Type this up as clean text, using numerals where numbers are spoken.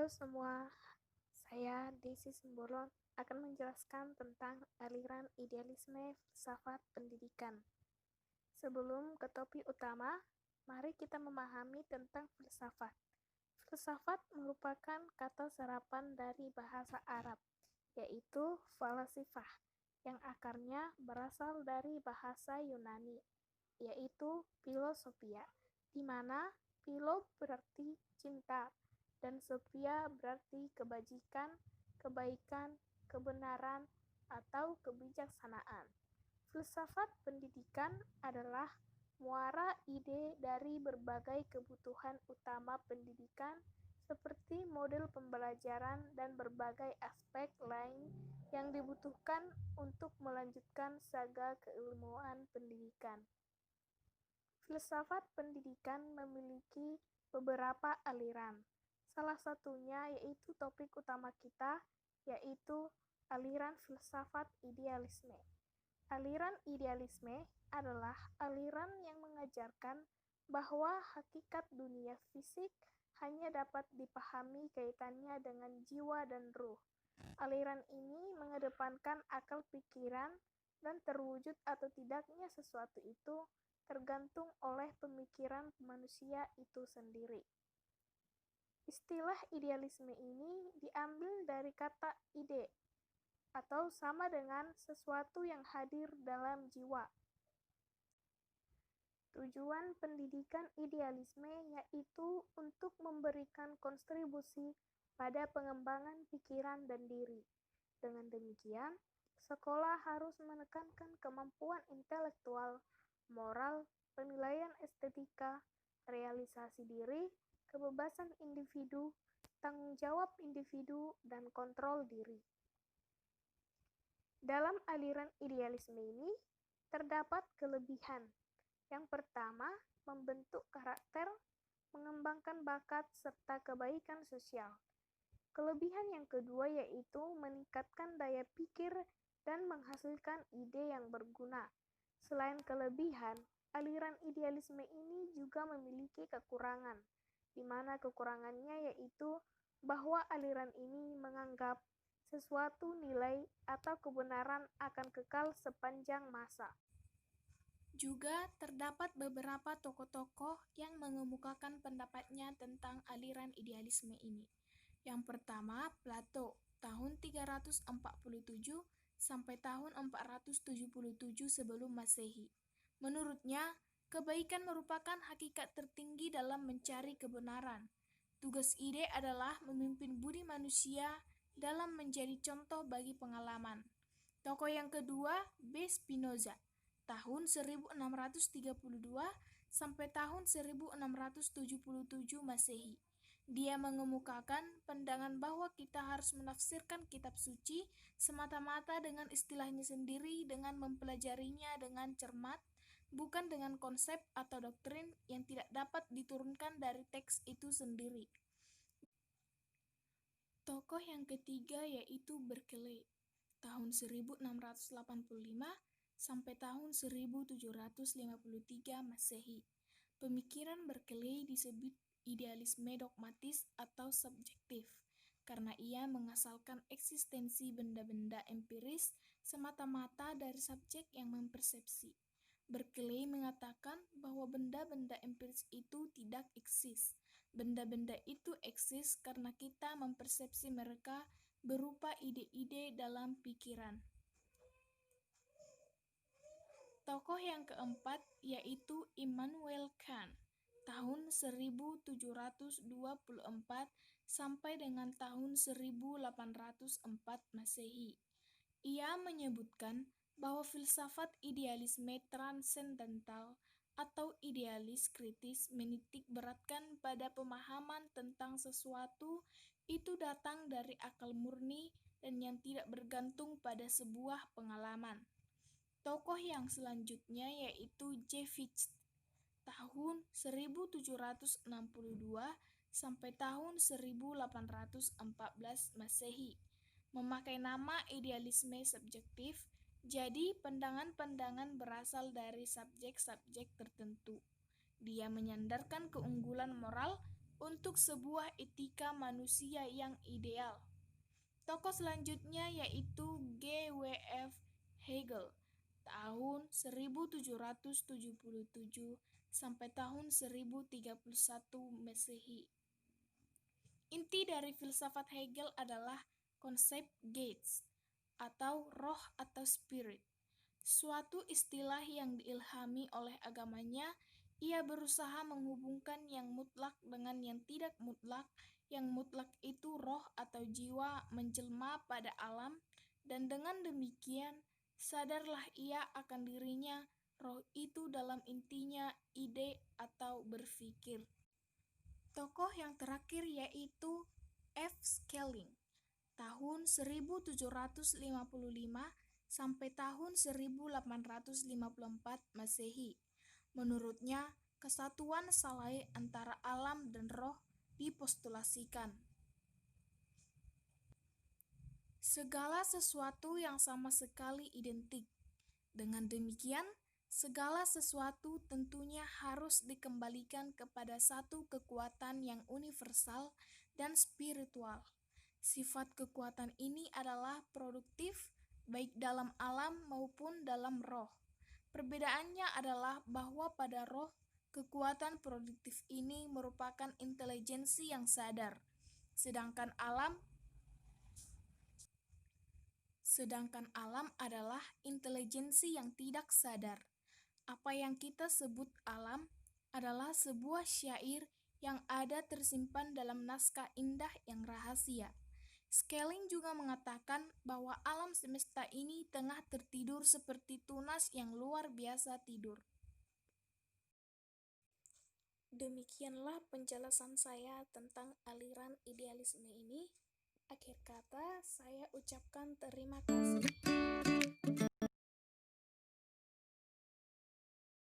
semua, saya Desi Simbolon akan menjelaskan tentang aliran idealisme filsafat pendidikan. Sebelum ke topik utama, mari kita memahami tentang filsafat. Filsafat merupakan kata serapan dari bahasa Arab, yaitu falasifah, yang akarnya berasal dari bahasa Yunani, yaitu filosofia, di mana philo berarti cinta, dan sophia berarti kebajikan, kebaikan, kebenaran, atau kebijaksanaan. Filsafat pendidikan adalah muara ide dari berbagai kebutuhan utama pendidikan seperti model pembelajaran dan berbagai aspek lain yang dibutuhkan untuk melanjutkan saga keilmuan pendidikan. Filsafat pendidikan memiliki beberapa aliran. Salah satunya yaitu topik utama kita, yaitu aliran filsafat idealisme. Aliran idealisme adalah aliran yang mengajarkan bahwa hakikat dunia fisik hanya dapat dipahami kaitannya dengan jiwa dan ruh. Aliran ini mengedepankan akal pikiran dan terwujud atau tidaknya sesuatu itu tergantung oleh pemikiran manusia itu sendiri. Istilah idealisme ini diambil dari kata ide, atau sama dengan sesuatu yang hadir dalam jiwa. Tujuan pendidikan idealisme yaitu untuk memberikan kontribusi pada pengembangan pikiran dan diri. Dengan demikian, sekolah harus menekankan kemampuan intelektual, moral, penilaian estetika, realisasi diri, kebebasan individu, tanggung jawab individu, dan kontrol diri. Dalam aliran idealisme ini, terdapat kelebihan. Yang pertama, membentuk karakter, mengembangkan bakat, serta kebaikan sosial. Kelebihan yang kedua yaitu meningkatkan daya pikir dan menghasilkan ide yang berguna. Selain kelebihan, aliran idealisme ini juga memiliki kekurangan, di mana kekurangannya yaitu bahwa aliran ini menganggap sesuatu nilai atau kebenaran akan kekal sepanjang masa. Juga terdapat beberapa tokoh-tokoh yang mengemukakan pendapatnya tentang aliran idealisme ini. Yang pertama, Plato, tahun 347 sampai tahun 477 sebelum Masehi. Menurutnya, kebaikan merupakan hakikat tertinggi dalam mencari kebenaran. Tugas ide adalah memimpin budi manusia dalam menjadi contoh bagi pengalaman. Tokoh yang kedua, B. Spinoza, tahun 1632 sampai tahun 1677 Masehi. Dia mengemukakan pandangan bahwa kita harus menafsirkan kitab suci semata-mata dengan istilahnya sendiri dengan mempelajarinya dengan cermat, bukan dengan konsep atau doktrin yang tidak dapat diturunkan dari teks itu sendiri. Tokoh yang ketiga yaitu Berkeley, tahun 1685 sampai tahun 1753 Masehi. Pemikiran Berkeley disebut idealisme dogmatis atau subjektif, karena ia mengasalkan eksistensi benda-benda empiris semata-mata dari subjek yang mempersepsi. Berkeley mengatakan bahwa benda-benda empiris itu tidak eksis. Benda-benda itu eksis karena kita mempersepsi mereka berupa ide-ide dalam pikiran. Tokoh yang keempat yaitu Immanuel Kant, tahun 1724 sampai dengan tahun 1804 Masehi. Ia menyebutkan bahwa filsafat idealisme transendental atau idealis kritis menitik beratkan pada pemahaman tentang sesuatu itu datang dari akal murni dan yang tidak bergantung pada sebuah pengalaman. Tokoh yang selanjutnya yaitu J. Fichte, tahun 1762 sampai tahun 1814 Masehi, memakai nama idealisme subjektif, jadi pandangan-pandangan berasal dari subjek-subjek tertentu. Dia menyandarkan keunggulan moral untuk sebuah etika manusia yang ideal. Tokoh selanjutnya yaitu G.W.F. Hegel tahun 1777 sampai tahun 1031 Masehi. Inti dari filsafat Hegel adalah konsep Geist atau roh atau spirit, suatu istilah yang diilhami oleh agamanya. Ia berusaha menghubungkan yang mutlak dengan yang tidak mutlak. Yang mutlak itu roh atau jiwa menjelma pada alam, dan dengan demikian sadarlah ia akan dirinya. Roh itu dalam intinya ide atau berpikir. Tokoh yang terakhir yaitu F. Schelling tahun 1755 sampai tahun 1854 Masehi. Menurutnya, kesatuan salai antara alam dan roh dipostulasikan. Segala sesuatu yang sama sekali identik. Dengan demikian, segala sesuatu tentunya harus dikembalikan kepada satu kekuatan yang universal dan spiritual. Sifat kekuatan ini adalah produktif, baik dalam alam maupun dalam roh. Perbedaannya adalah bahwa pada roh, kekuatan produktif ini merupakan intelijensi yang sadar, sedangkan alam adalah intelijensi yang tidak sadar. Apa yang kita sebut alam adalah sebuah syair yang ada tersimpan dalam naskah indah yang rahasia. Schelling juga mengatakan bahwa alam semesta ini tengah tertidur seperti tunas yang luar biasa tidur. Demikianlah penjelasan saya tentang aliran idealisme ini. Akhir kata, saya ucapkan terima kasih.